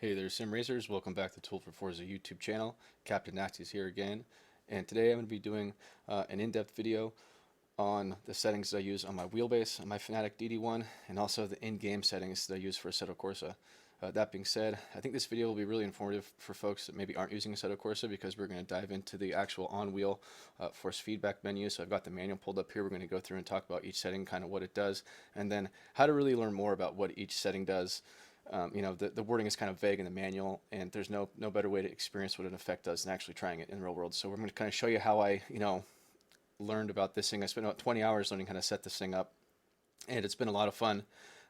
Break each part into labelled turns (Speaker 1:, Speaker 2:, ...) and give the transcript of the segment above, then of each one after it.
Speaker 1: Hey there, Sim Racers. Welcome back to Tool for Forza YouTube channel. Captain Nasty's here again, and today I'm going to be doing an in-depth video on the settings that I use on my wheelbase, on my Fanatec DD1, and also the in-game settings that I use for Assetto Corsa. That being said, I think this video will be really informative for folks that maybe aren't using Assetto Corsa because we're going to dive into the actual on-wheel force feedback menu. So I've got the manual pulled up here. We're going to go through and talk about each setting, kind of what it does, and then how to really learn more about what each setting does. The wording is kind of vague in the manual, and there's no better way to experience what an effect does than actually trying it in the real world. So we're going to kind of show you how I, learned about this thing. I spent about 20 hours learning how to set this thing up, and it's been a lot of fun.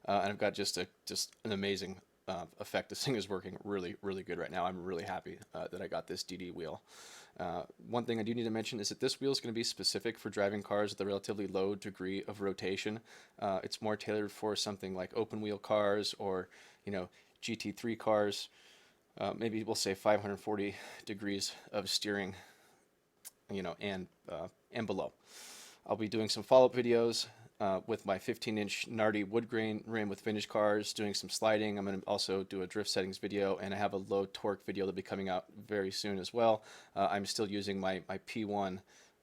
Speaker 1: And I've got just an amazing effect. This thing is working really, really good right now. I'm really happy that I got this DD wheel. One thing I do need to mention is that this wheel is going to be specific for driving cars with a relatively low degree of rotation. It's more tailored for something like open wheel cars or GT3 cars. Maybe we'll say 540 degrees of steering, and below. I'll be doing some follow-up videos with my 15-inch Nardi wood grain rim with vintage cars, doing some sliding. I'm going to also do a drift settings video, and I have a low torque video that'll be coming out very soon as well. I'm still using my P1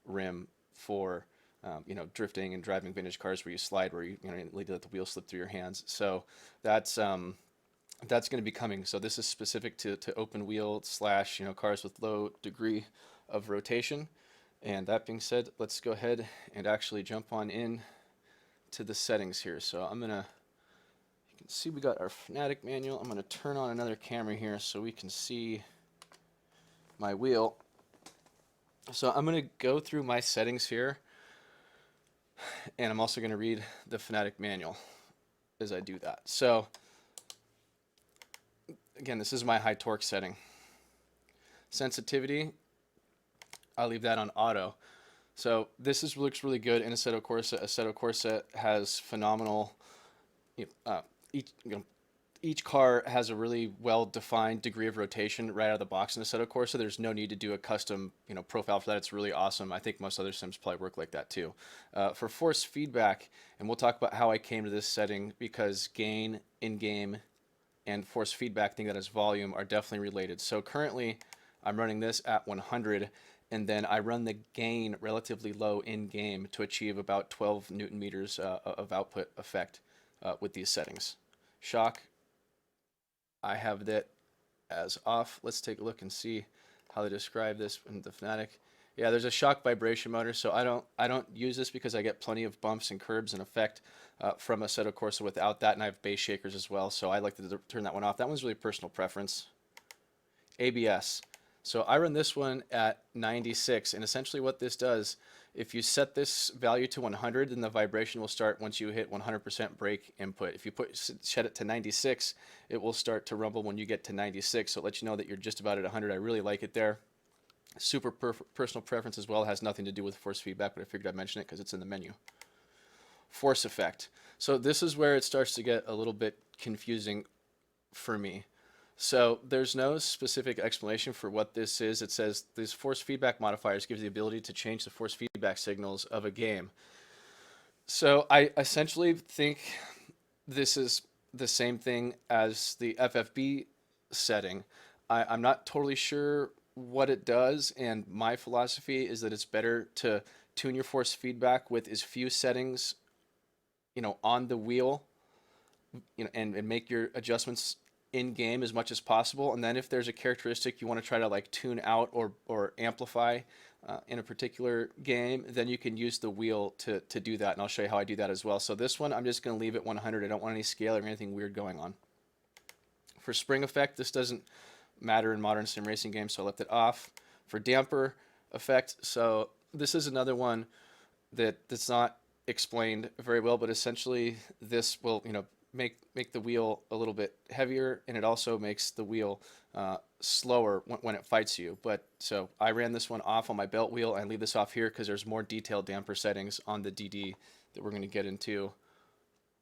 Speaker 1: rim for drifting and driving vintage cars where you slide, where you let the wheel slip through your hands. So that's going to be coming. So this is specific to open wheel slash cars with low degree of rotation. And that being said, let's go ahead and actually jump on in to the settings here. So you can see we got our Fanatec manual. I'm gonna turn on another camera here so we can see my wheel. So I'm gonna go through my settings here, and I'm also gonna read the Fanatec manual as I do that. So again, this is my high torque setting. Sensitivity, I'll leave that on auto. So this looks really good in Assetto Corsa. Assetto Corsa has phenomenal. Each car has a really well-defined degree of rotation right out of the box in Assetto Corsa. There's no need to do a custom profile for that. It's really awesome. I think most other sims probably work like that too. For force feedback, and we'll talk about how I came to this setting because gain, in-game, and force feedback, thing that is volume, are definitely related. So currently, I'm running this at 100. And then I run the gain relatively low in game to achieve about 12 Newton meters of output effect with these settings. Shock, I have that as off. Let's take a look and see how they describe this in the Fanatec. Yeah, there's a shock vibration motor, so I don't use this because I get plenty of bumps and curbs and effect from Assetto Corsa without that, and I have base shakers as well, so I like to turn that one off. That one's really personal preference. ABS. So I run this one at 96, and essentially what this does, if you set this value to 100, then the vibration will start once you hit 100% brake input. If you set it to 96, it will start to rumble when you get to 96, so it lets you know that you're just about at 100. I really like it there. Super personal preference as well. It has nothing to do with force feedback, but I figured I'd mention it because it's in the menu. Force effect. So this is where it starts to get a little bit confusing for me. So there's no specific explanation for what this is. It says these force feedback modifiers give the ability to change the force feedback signals of a game. So I essentially think this is the same thing as the FFB setting. I'm not totally sure what it does, and my philosophy is that it's better to tune your force feedback with as few settings, on the wheel, and make your adjustments in game as much as possible, and then if there's a characteristic you want to try to tune out or amplify in a particular game, then you can use the wheel to do that, and I'll show you how I do that as well. So this one I'm just going to leave it 100. I don't want any scale or anything weird going on. For spring effect, this doesn't matter in modern sim racing games, so I left it off. For damper effect, so this is another one that's not explained very well, but essentially this will make the wheel a little bit heavier, and it also makes the wheel slower when it fights you. But so I ran this one off on my belt wheel, and leave this off here because there's more detailed damper settings on the DD that we're going to get into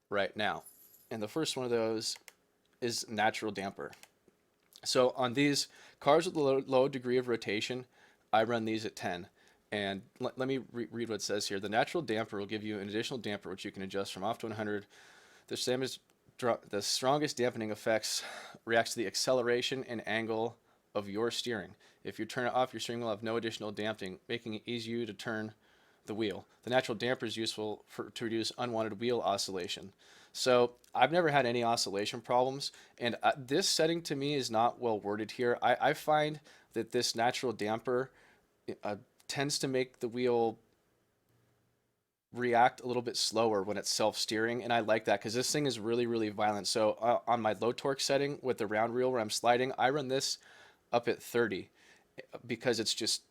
Speaker 1: right now. And the first one of those is natural damper. So on these cars with a low degree of rotation, I run these at 10. And let me read what it says here. The natural damper will give you an additional damper which you can adjust from off to 100. The same as the strongest dampening effects reacts to the acceleration and angle of your steering. If you turn it off, your steering will have no additional damping, making it easier to turn the wheel. The natural damper is useful to reduce unwanted wheel oscillation. So I've never had any oscillation problems, and this setting to me is not well worded here. I find that this natural damper tends to make the wheel react a little bit slower when it's self-steering, and I like that because this thing is really violent. So on my low torque setting with the round wheel where I'm sliding, I run this up at 30 because it's just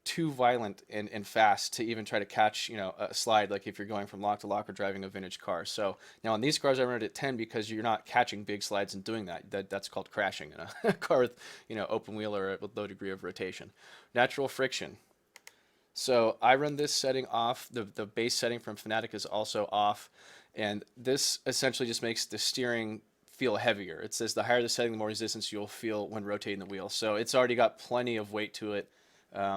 Speaker 1: too violent and fast to even try to catch, you know, a slide like if you're going from lock to lock or driving a vintage car. So now on these cars I run it at 10 because you're not catching big slides and doing that. That's called crashing in a car with, you know, open wheel or with low degree of rotation. Natural friction. So I run this setting off. The base setting from Fanatec is also off, and this essentially just makes the steering feel heavier. It says the higher the setting, the more resistance you'll feel when rotating the wheel. So it's already got plenty of weight to it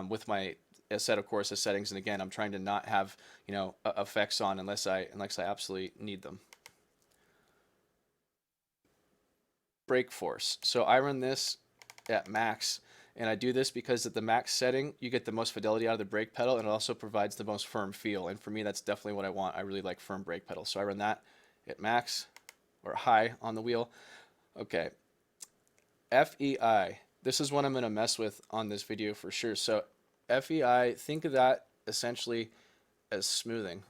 Speaker 1: with my Assetto Corsa settings. And again, I'm trying to not have, you know, effects on unless I absolutely need them. Brake force. So I run this at max. And I do this because at the max setting, you get the most fidelity out of the brake pedal, and it also provides the most firm feel. And for me, that's definitely what I want. I really like firm brake pedals. So I run that at max or high on the wheel. Okay. FEI. This is what I'm going to mess with on this video for sure. So FEI, think of that essentially as smoothing.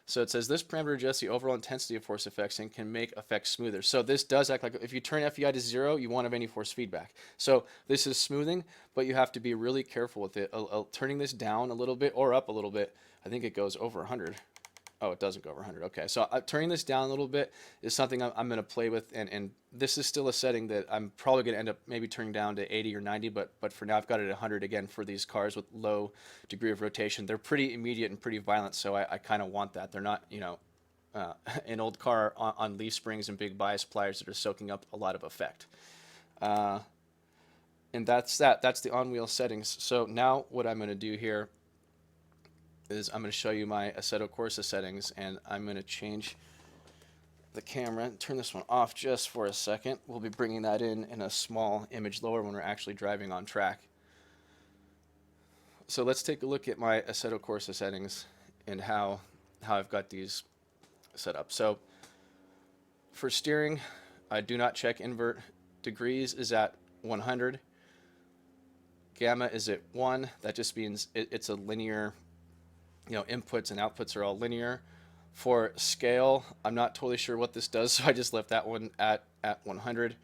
Speaker 1: So it says this parameter adjusts the overall intensity of force effects and can make effects smoother. So this does act like, if you turn FEI to 0, you won't have any force feedback. So this is smoothing, but you have to be really careful with it. Turning this down a little bit or up a little bit, I think it goes over 100. Oh, it doesn't go over 100. Okay, so turning this down a little bit is something I'm going to play with, and this is still a setting that I'm probably going to end up maybe turning down to 80 or 90, but for now I've got it at 100 again for these cars with low degree of rotation. They're pretty immediate and pretty violent, so I kind of want that. They're not, you know, an old car on leaf springs and big bias pliers that are soaking up a lot of effect. And that's that. That's the on-wheel settings. So now what I'm going to do here is I'm going to show you my Assetto Corsa settings, and I'm going to change the camera and turn this one off just for a second. We'll be bringing that in a small image lower when we're actually driving on track. So let's take a look at my Assetto Corsa settings and how I've got these set up. So for steering, I do not check invert. Degrees is at 100. Gamma is at 1. That just means it's a linear, you know, inputs and outputs are all linear. For scale, I'm not totally sure what this does, so I just left that one at 100.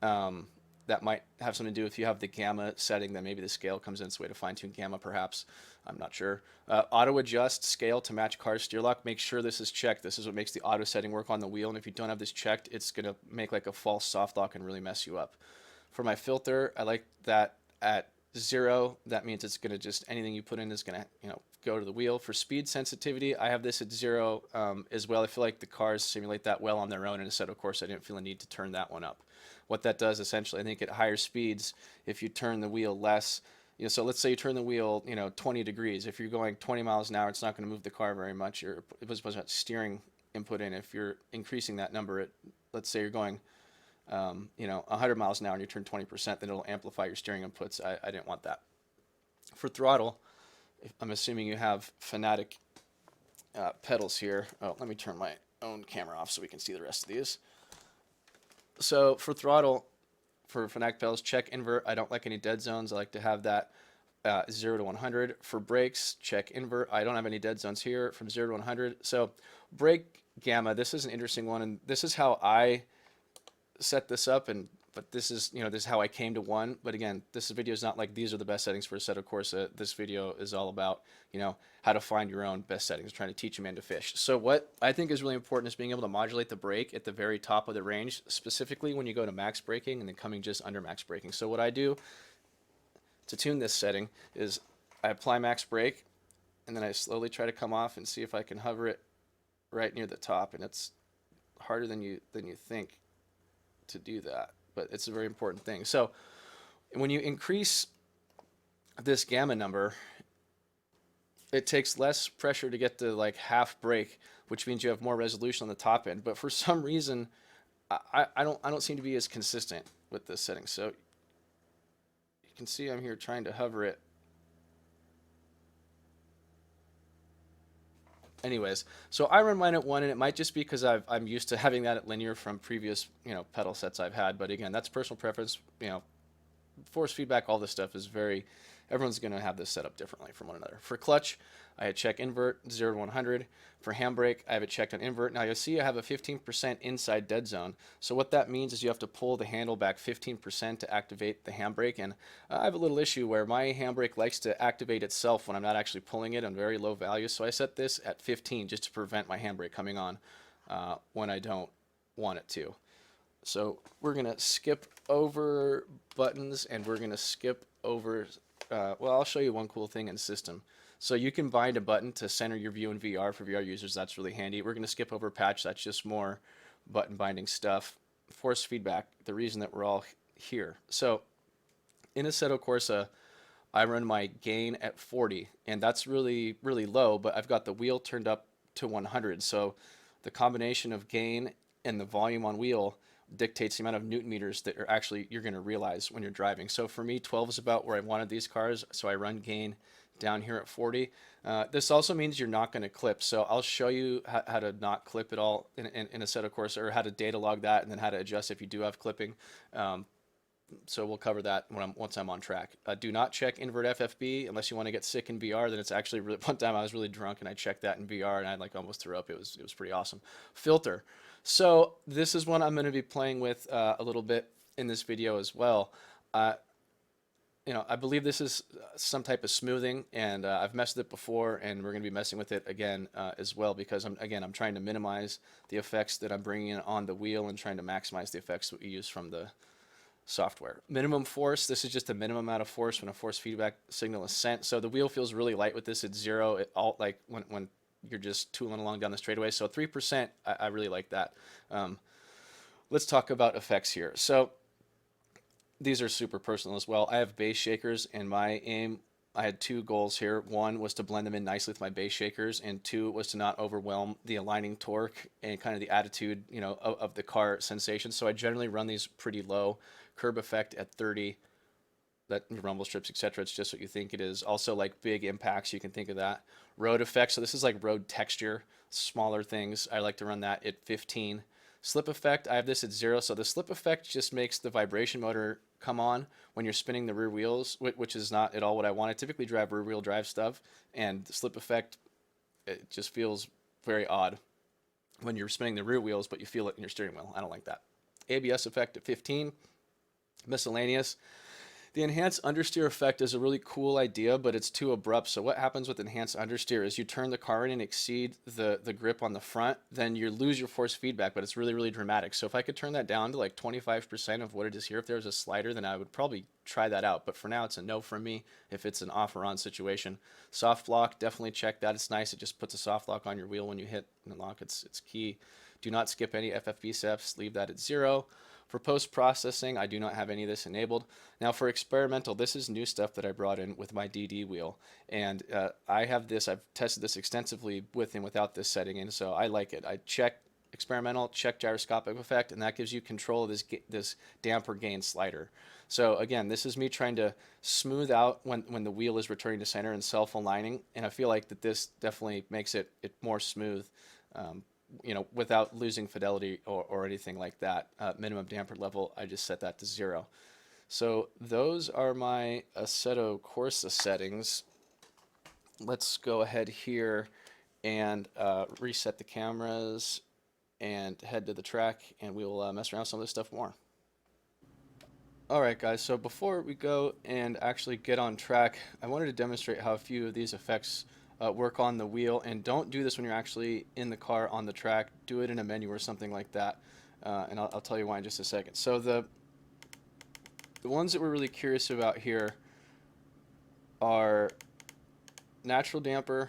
Speaker 1: That might have something to do with if you have the gamma setting, then maybe the scale comes in. It's a way to fine-tune gamma, perhaps. I'm not sure. Auto adjust scale to match car steer lock. Make sure this is checked. This is what makes the auto setting work on the wheel, and if you don't have this checked, it's going to make like a false soft lock and really mess you up. For my filter, I like that at 0. That means it's going to just, anything you put in is going to, you know, go to the wheel. For speed sensitivity, I have this at 0 as well. I feel like the cars simulate that well on their own, and Assetto Corsa, I didn't feel a need to turn that one up. What that does essentially, I think at higher speeds, if you turn the wheel less, you know, so let's say you turn the wheel, you know, 20 degrees. If you're going 20 miles an hour, it's not going to move the car very much. It was supposed to have steering input in. If you're increasing that number, let's say you're going, you know, 100 miles an hour and you turn 20%, then it'll amplify your steering inputs. I didn't want that. For throttle, I'm assuming you have Fanatec pedals here. Oh, let me turn my own camera off so we can see the rest of these. So for throttle, for Fanatec pedals, check invert. I don't like any dead zones. I like to have that 0 to 100. For brakes, check invert. I don't have any dead zones here from 0 to 100. So brake gamma, this is an interesting one, and this is how I set this up, but this is, you know, this is how I came to 1. But again, this video is not like these are the best settings for Assetto Corsa. This video is all about, you know, how to find your own best settings, trying to teach a man to fish. So what I think is really important is being able to modulate the brake at the very top of the range, specifically when you go to max braking and then coming just under max braking. So what I do to tune this setting is I apply max brake, and then I slowly try to come off and see if I can hover it right near the top, and it's harder than you think to do that, but it's a very important thing. So when you increase this gamma number, it takes less pressure to get to like half brake, which means you have more resolution on the top end. But for some reason, I don't seem to be as consistent with this setting. So you can see I'm here trying to hover it. Anyways, so I run mine at 1, and it might just be because I'm used to having that at linear from previous, pedal sets I've had. But again, that's personal preference. Force feedback, all this stuff is everyone's going to have this set up differently from one another. For clutch, I had check invert 0 to 100. For handbrake, I have it checked on invert. Now you'll see I have a 15% inside dead zone. So what that means is you have to pull the handle back 15% to activate the handbrake. And I have a little issue where my handbrake likes to activate itself when I'm not actually pulling it on very low values. So I set this at 15 just to prevent my handbrake coming on when I don't want it to. So we're going to skip over buttons, and we're going to skip over, well, I'll show you one cool thing in system. So you can bind a button to center your view in VR for VR users. That's really handy. We're going to skip over patch. That's just more button binding stuff. Force feedback, the reason that we're all here. So in Assetto Corsa, I run my gain at 40, and that's really, really low, but I've got the wheel turned up to 100. So the combination of gain and the volume on wheel dictates the amount of newton meters that you're going to realize when you're driving. So for me, 12 is about where I wanted these cars, so I run gain down here at 40. This also means you're not going to clip, so I'll show you how to not clip at all in Assetto Corsa, or how to data log that, and then how to adjust if you do have clipping. So we'll cover that once I'm on track. Do not check invert FFB unless you want to get sick in VR. Then it's actually really, one time I was really drunk and I checked that in VR and I almost threw up. It was pretty awesome. Filter. So this is one I'm going to be playing with a little bit in this video as well. I believe this is some type of smoothing, and I've messed with it before, and we're going to be messing with it again as well, because I'm trying to minimize the effects that I'm bringing in on the wheel and trying to maximize the effects that we use from the software. Minimum force, this is just the minimum amount of force when a force feedback signal is sent. So the wheel feels really light with this. It's 0, when you're just tooling along down the straightaway. So 3%, I really like that. Let's talk about effects here. So these are super personal as well. I have bass shakers, and my aim, I had 2 goals here. 1 was to blend them in nicely with my bass shakers, and 2 was to not overwhelm the aligning torque and kind of the attitude, of the car sensation. So I generally run these pretty low. Curb effect at 30, that rumble strips, etc. It's just what you think it is. Also, like big impacts, you can think of that. Road effect, so this is like road texture, smaller things. I like to run that at 15. Slip effect, I have this at 0. So the slip effect just makes the vibration motor come on when you're spinning the rear wheels, which is not at all what I want. I typically drive rear wheel drive stuff, and the slip effect, it just feels very odd when you're spinning the rear wheels, but you feel it in your steering wheel. I don't like that. ABS effect at 15. Miscellaneous. The enhanced understeer effect is a really cool idea, but it's too abrupt. So what happens with enhanced understeer is you turn the car in and exceed the grip on the front, then you lose your force feedback, but it's really, really dramatic. So if I could turn that down to like 25% of what it is here, if there was a slider, then I would probably try that out. But for now, it's a no from me if it's an off or on situation. Soft lock, definitely check that. It's nice. It just puts a soft lock on your wheel when you hit and lock. It's key. Do not skip any FFB steps. Leave that at 0. For post-processing, I do not have any of this enabled. Now for experimental, this is new stuff that I brought in with my DD wheel. And I have this, I've tested this extensively with and without this setting, and so I like it. I check experimental, check gyroscopic effect, and that gives you control of this damper gain slider. So again, this is me trying to smooth out when the wheel is returning to center and self-aligning, and I feel like that this definitely makes it more smooth. Without losing fidelity or anything like that. Minimum damper level, I just set that to 0. So those are my Assetto Corsa settings. Let's go ahead here and reset the cameras and head to the track, and we'll mess around with some of this stuff more. Alright guys, so before we go and actually get on track, I wanted to demonstrate how a few of these effects work on the wheel. And don't do this when you're actually in the car on the track. Do it in a menu or something like that, and I'll tell you why in just a second. So the ones that we're really curious about here are natural damper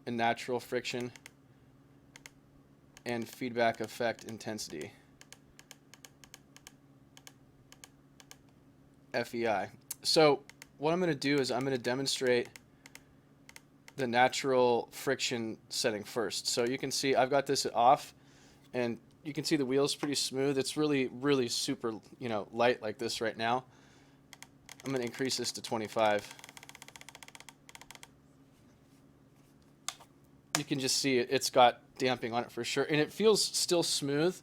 Speaker 1: and natural friction and feedback effect intensity, FEI. So what I'm going to do is I'm going to demonstrate the natural friction setting first. So you can see I've got this off, and you can see the wheel's pretty smooth. It's really, really super, you know, light like this right now. I'm going to increase this to 25. You can just see it's got damping on it for sure. And it feels still smooth,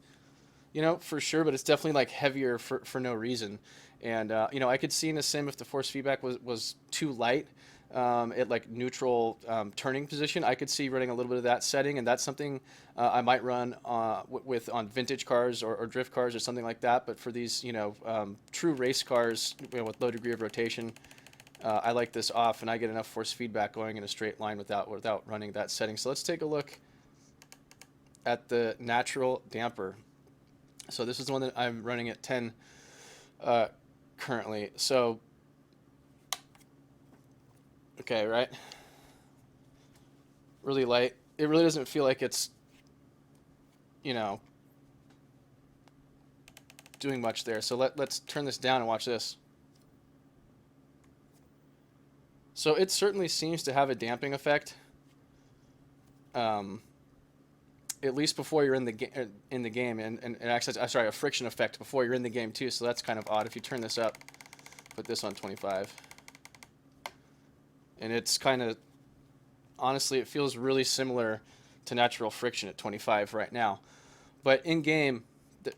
Speaker 1: you know, for sure, but it's definitely like heavier for no reason. And, you know, I could see in the sim if the force feedback was too light, at like neutral turning position, I could see running a little bit of that setting, and that's something I might run on vintage cars or drift cars or something like that. But for these, you know, true race cars, you know, with low degree of rotation, I like this off, and I get enough force feedback going in a straight line without running that setting. So let's take a look at the natural damper. So this is the one that I'm running at 10 currently. So okay, right? Really light. It really doesn't feel like it's, you know, doing much there. So let's turn this down and watch this. So it certainly seems to have a damping effect, at least before you're in the game, and actually, sorry, a friction effect before you're in the game too. So that's kind of odd. If you turn this up, put this on 25, and it's kind of, honestly, it feels really similar to natural friction at 25 right now, but in game,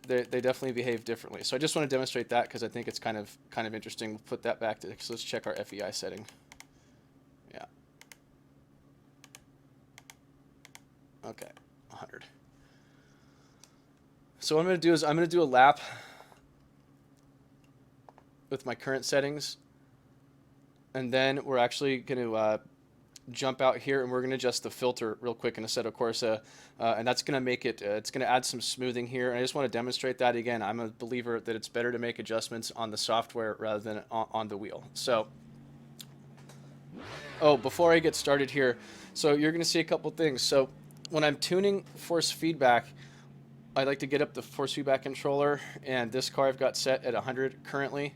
Speaker 1: they definitely behave differently. So I just want to demonstrate that because I think it's kind of interesting. We'll put that back to. So let's check our FEI setting. Yeah. Okay, 100. So what I'm going to do is I'm going to do a lap with my current settings, and then we're actually going to jump out here, and we're going to adjust the filter real quick in Assetto Corsa, and that's going to make it, it's going to add some smoothing here, and I just want to demonstrate that again. I'm a believer that it's better to make adjustments on the software rather than on the wheel. So, oh, before I get started here, so you're going to see a couple things. So when I'm tuning force feedback, I like to get up the force feedback controller, and this car I've got set at 100 currently.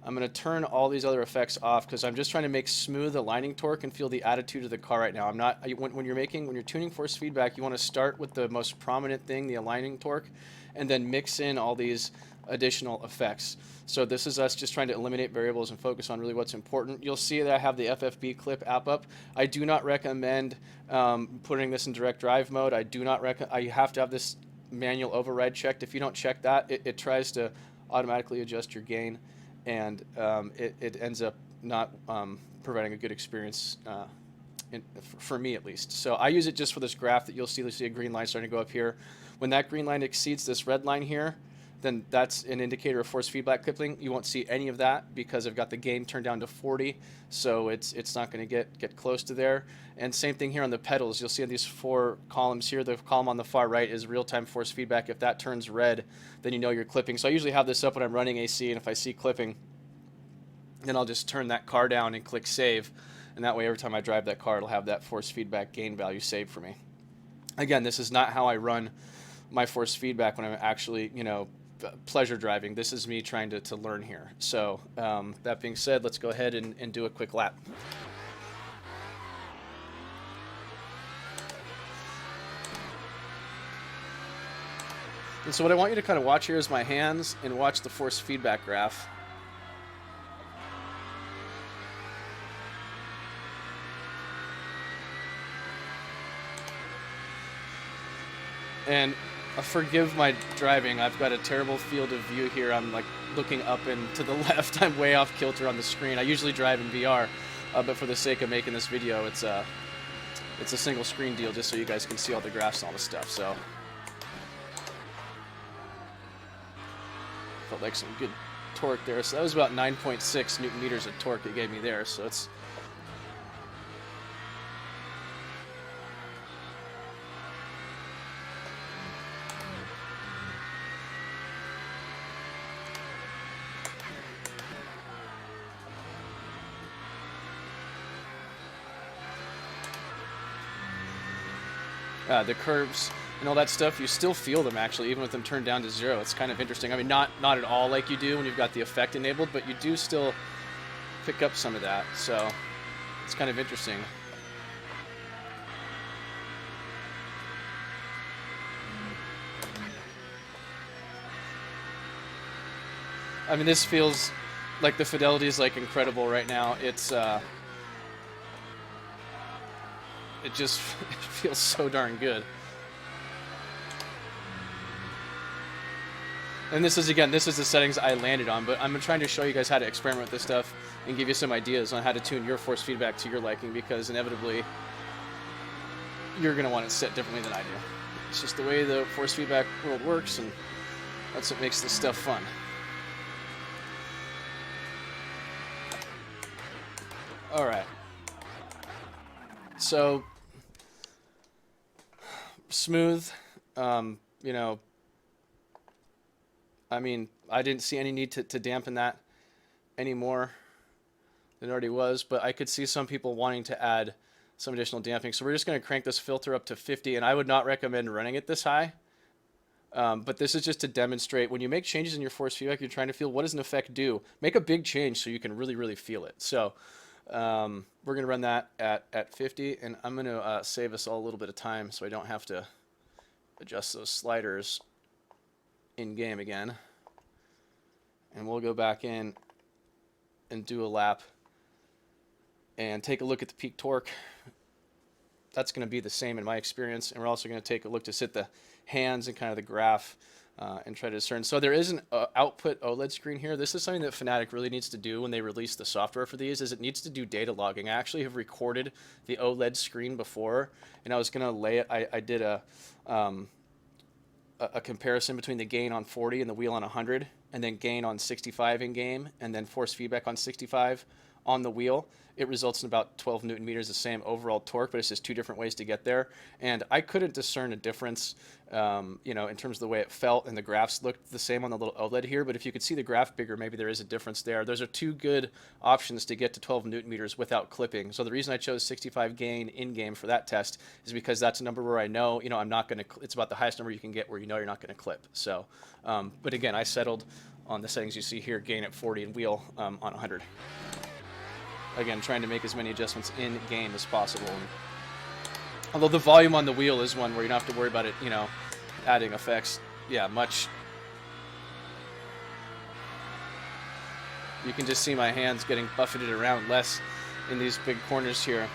Speaker 1: I'm going to turn all these other effects off because I'm just trying to make smooth aligning torque and feel the attitude of the car right now. I'm not, when you're tuning force feedback, you want to start with the most prominent thing, the aligning torque, and then mix in all these additional effects. So this is us just trying to eliminate variables and focus on really what's important. You'll see that I have the FFB clip app up. I do not recommend putting this in direct drive mode. I do not recommend, you have to have this manual override checked. If you don't check that, it tries to automatically adjust your gain, and it ends up not providing a good experience for me at least. So I use it just for this graph that you'll see a green line starting to go up here. When that green line exceeds this red line here, then that's an indicator of force feedback clipping. You won't see any of that because I've got the gain turned down to 40, so it's not going to get close to there. And same thing here on the pedals. You'll see on these 4 columns here, the column on the far right is real-time force feedback. If that turns red, then you know you're clipping. So I usually have this up when I'm running AC, and if I see clipping, then I'll just turn that car down and click save, and that way every time I drive that car, it'll have that force feedback gain value saved for me. Again, this is not how I run my force feedback when I'm actually, you know, pleasure driving. This is me trying to learn here. So that being said, let's go ahead and do a quick lap. And so what I want you to kind of watch here is my hands and watch the force feedback graph. And forgive my driving. I've got a terrible field of view here. I'm like looking up and to the left. I'm way off kilter on the screen. I usually drive in VR, but for the sake of making this video, it's a single screen deal just so you guys can see all the graphs and all the stuff. So felt like some good torque there. So that was about 9.6 Newton meters of torque it gave me there. So it's the curves and all that stuff, you still feel them actually, even with them turned down to 0. It's kind of interesting. I mean, not at all like you do when you've got the effect enabled, but you do still pick up some of that. So it's kind of interesting. I mean, this feels like the fidelity is like incredible right now. It's it just it feels so darn good. And this is, again, this is the settings I landed on, but I'm trying to show you guys how to experiment with this stuff and give you some ideas on how to tune your force feedback to your liking, because inevitably you're going to want it set differently than I do. It's just the way the force feedback world works, and that's what makes this stuff fun. All right. So, smooth, you know, I mean, I didn't see any need to dampen that anymore than it already was, but I could see some people wanting to add some additional damping. So we're just going to crank this filter up to 50, and I would not recommend running it this high. But this is just to demonstrate when you make changes in your force feedback, you're trying to feel what does an effect do. Make a big change so you can really, really feel it. So we're going to run that at 50, and I'm going to save us all a little bit of time so I don't have to adjust those sliders in game again. And we'll go back in and do a lap and take a look at the peak torque. That's going to be the same in my experience, and we're also going to take a look to sit the hands and kind of the graph and try to discern. So there is an output OLED screen here. This is something that Fanatec really needs to do when they release the software for these, is it needs to do data logging. I actually have recorded the OLED screen before, and I was going to lay it. I did a comparison between the gain on 40 and the wheel on 100, and then gain on 65 in game, and then force feedback on 65 on the wheel. It results in about 12 Newton meters, the same overall torque, but it's just two different ways to get there. And I couldn't discern a difference, you know, in terms of the way it felt, and the graphs looked the same on the little OLED here. But if you could see the graph bigger, maybe there is a difference there. Those are two good options to get to 12 Newton meters without clipping. So the reason I chose 65 gain in game for that test is because that's a number where I know, you know, I'm not going to. It's about the highest number you can get where you know you're not going to clip. So, but again, I settled on the settings you see here: gain at 40 and wheel on 100. Again, trying to make as many adjustments in game as possible. And although the volume on the wheel is one where you don't have to worry about it, you know, adding effects. Yeah, much. You can just see my hands getting buffeted around less in these big corners here.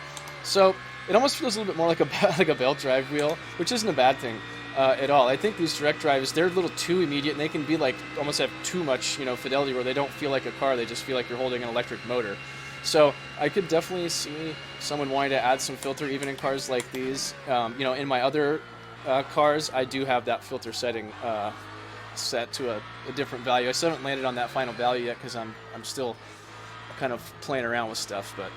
Speaker 1: So it almost feels a little bit more like a belt drive wheel, which isn't a bad thing at all. I think these direct drives, they're a little too immediate, and they can be like almost have too much, you know, fidelity, where they don't feel like a car. They just feel like you're holding an electric motor. So I could definitely see someone wanting to add some filter even in cars like these. You know, in my other cars, I do have that filter setting set to a different value. I still haven't landed on that final value yet because I'm still kind of playing around with stuff. But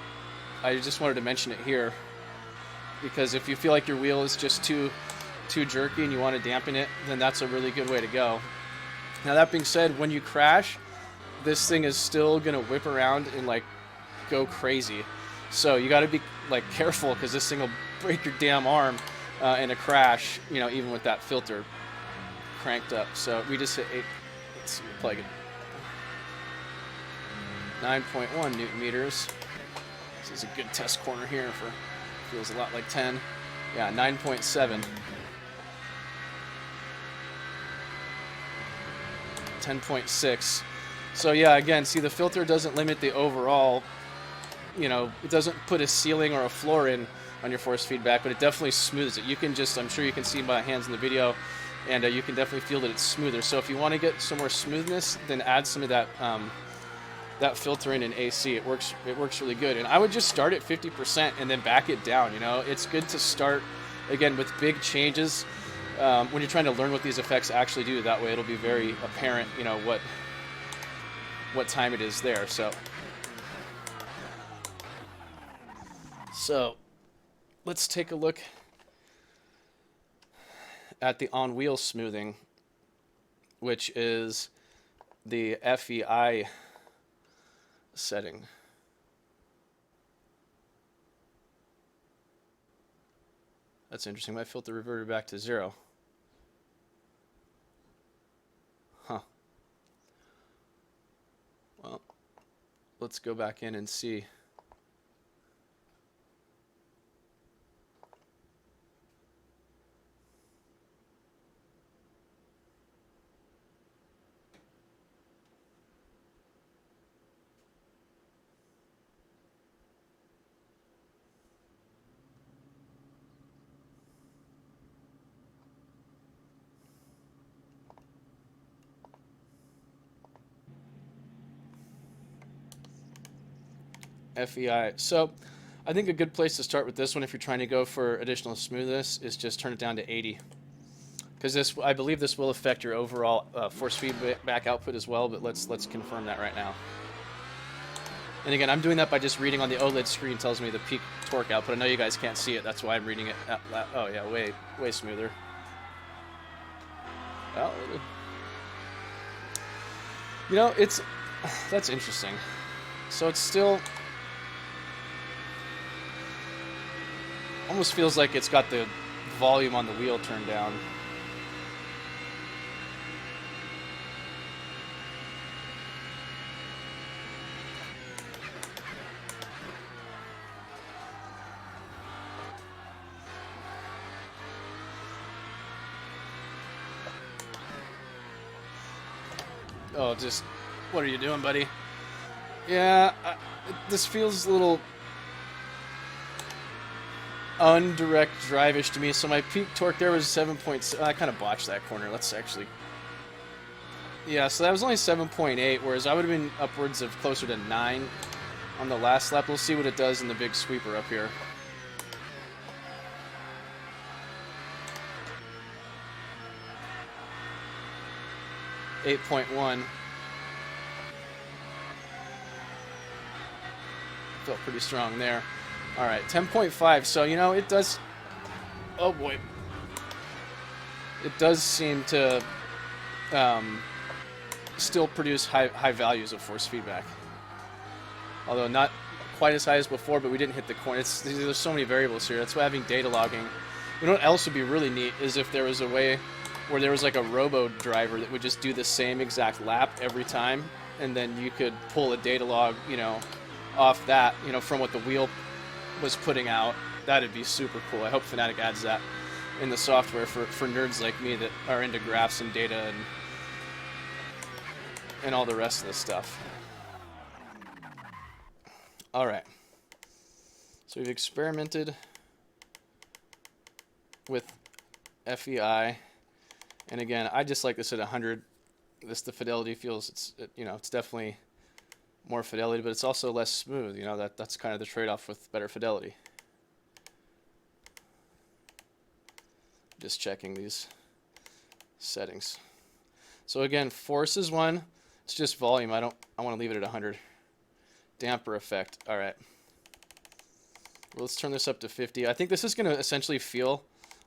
Speaker 1: I just wanted to mention it here because if you feel like your wheel is just too jerky and you want to dampen it, then that's a really good way to go. Now that being said, when you crash, this thing is still gonna whip around and like go crazy. So you got to be like careful because this thing will break your damn arm in a crash, you know, even with that filter cranked up. So we just hit 8. Let's see, plug it. 9.1 Newton meters. This is a good test corner here for, feels a lot like 10. Yeah, 9.7. 10.6. So yeah, again, see the filter doesn't limit the overall, you know, it doesn't put a ceiling or a floor in on your force feedback, but it definitely smooths it. You can just, I'm sure you can see my hands in the video, and you can definitely feel that it's smoother. So if you want to get some more smoothness, then add some of that that filter in AC. It works really good. And I would just start at 50% and then back it down. You know, it's good to start again with big changes when you're trying to learn what these effects actually do. That way, it'll be very apparent, you know, what time it is there. So let's take a look at the on-wheel smoothing, which is the FEI setting. That's interesting. My filter reverted back to 0. Huh. Well, let's go back in and see. FEI. So I think a good place to start with this one, if you're trying to go for additional smoothness, is just turn it down to 80. Because this, I believe this will affect your overall force feedback output as well, but let's confirm that right now. And again, I'm doing that by just reading on the OLED screen, tells me the peak torque output. I know you guys can't see it, that's why I'm reading it out loud. Oh yeah, way smoother. Oh, you know, that's interesting. So it's still almost feels like it's got the volume on the wheel turned down. Oh, just, what are you doing, buddy? Yeah, this feels a little undirect drive-ish to me. So my peak torque there was 7.6. I kind of botched that corner. Let's actually... Yeah, so that was only 7.8, whereas I would have been upwards of closer to 9 on the last lap. We'll see what it does in the big sweeper up here. .1. Felt pretty strong there. All right, 10.5. So, you know, it does... Oh, boy. It does seem to still produce high values of force feedback. Although not quite as high as before, but we didn't hit the corner. There's so many variables here. That's why having data logging... You know what else would be really neat is if there was a way where there was like a robo driver that would just do the same exact lap every time, and then you could pull a data log, you know, off that, you know, from what the wheel was putting out. That'd be super cool. I hope Fanatec adds that in the software for nerds like me that are into graphs and data and all the rest of this stuff. All right. So we've experimented with FEI. And again, I just like this at 100. The fidelity feels, you know, it's definitely more fidelity, but it's also less smooth. You know, that's kind of the trade-off with better fidelity. Just checking these settings. So again, force is 1. It's just volume. I want to leave it at 100. Damper effect. All right. Well, let's turn this up to 50. I think this is going to essentially feel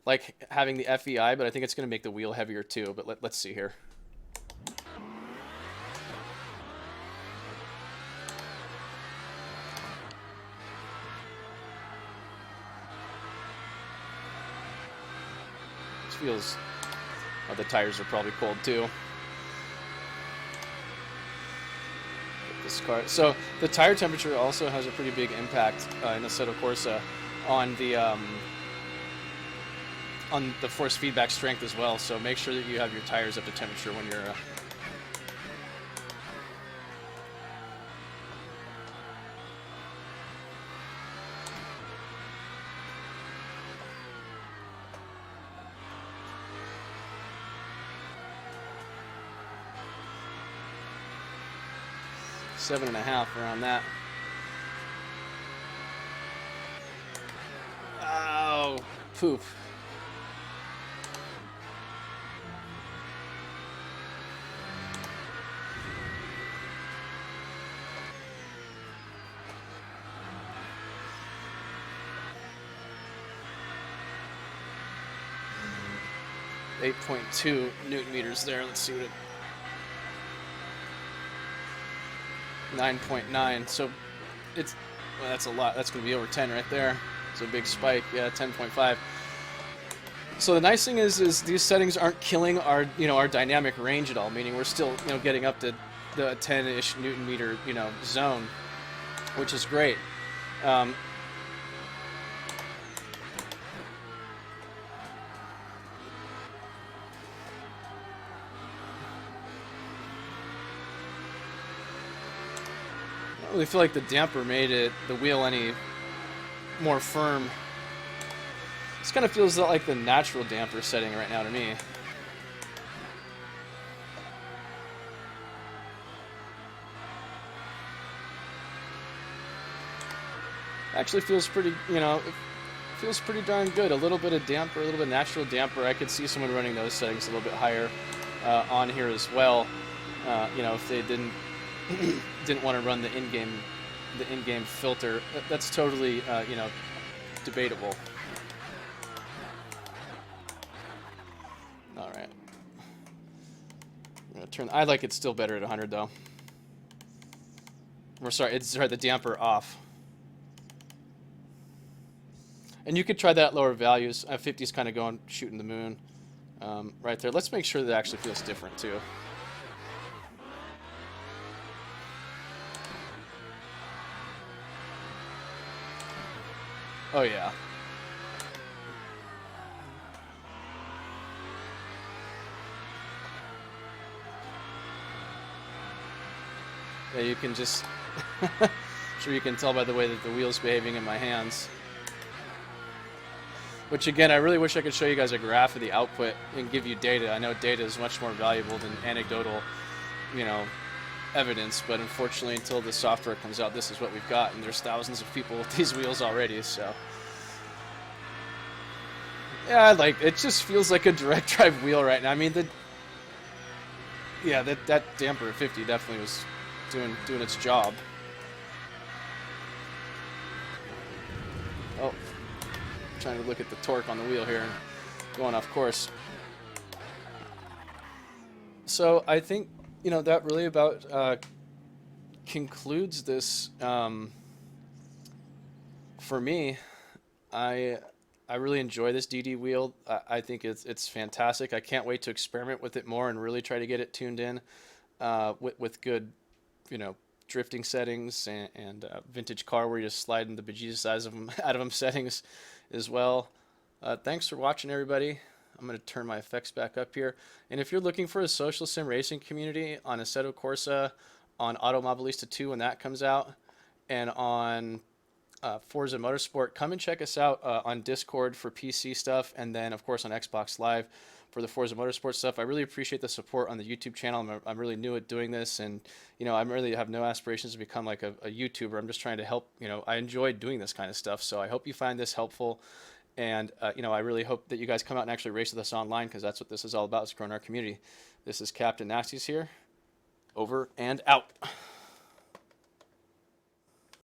Speaker 1: like having the FEI, but I think it's going to make the wheel heavier too. But let's see here. This feels... Oh, the tires are probably cold too. This car. So the tire temperature also has a pretty big impact in Assetto Corsa on the force feedback strength as well. So make sure that you have your tires up to temperature when you're .7.5 around that. Oh, poop. .2 newton meters there. Let's see what it... 9.9. So it's... Well, that's a lot. That's going to be over 10 right there. It's a big spike. Yeah, 10.5. So the nice thing is these settings aren't killing our, you know, our dynamic range at all, meaning we're still, you know, getting up to the 10-ish newton meter, you know, zone, which is great. I don't really feel like the damper made the wheel any more firm. This kind of feels like the natural damper setting right now to me. Actually feels pretty, you know, it feels pretty darn good. A little bit of damper, a little bit of natural damper. I could see someone running those settings a little bit higher on here as well. You know, if they didn't want to run the in-game filter, that's totally you know, debatable. All right. I'm gonna turn. I like it still better at 100 though. Or sorry, the damper off. And you could try that at lower values. 50 is kind of going shooting the moon right there. Let's make sure that it actually feels different too. Oh yeah. Yeah, you can just sure you can tell by the way that the wheel's behaving in my hands. Which again, I really wish I could show you guys a graph of the output and give you data. I know data is much more valuable than anecdotal, you know, evidence, but unfortunately until the software comes out, this is what we've got, and there's thousands of people with these wheels already, so. Yeah, it just feels like a direct drive wheel right now. I mean, that damper at 50 definitely was doing its job. Oh, trying to look at the torque on the wheel here and going off course. So I think, you know, that really about concludes this for me. I really enjoy this DD wheel. I think it's fantastic. I can't wait to experiment with it more and really try to get it tuned in with good, you know, drifting settings and vintage car where you just slide in the bejesus out of them settings as well. Thanks for watching, everybody. I'm going to turn my effects back up here. And if you're looking for a social sim racing community on Assetto Corsa, on Automobilista 2 when that comes out, and on Forza Motorsport, come and check us out on Discord for PC stuff, and then of course on Xbox Live for the Forza Motorsport stuff. I really appreciate the support on the YouTube channel. I'm really new at doing this, and you know, I really have no aspirations to become like a YouTuber. I'm just trying to help. You know, I enjoy doing this kind of stuff, so I hope you find this helpful. And you know, I really hope that you guys come out and actually race with us online, because that's what this is all about, is growing our community. This is Captain Nasty's here. Over and out.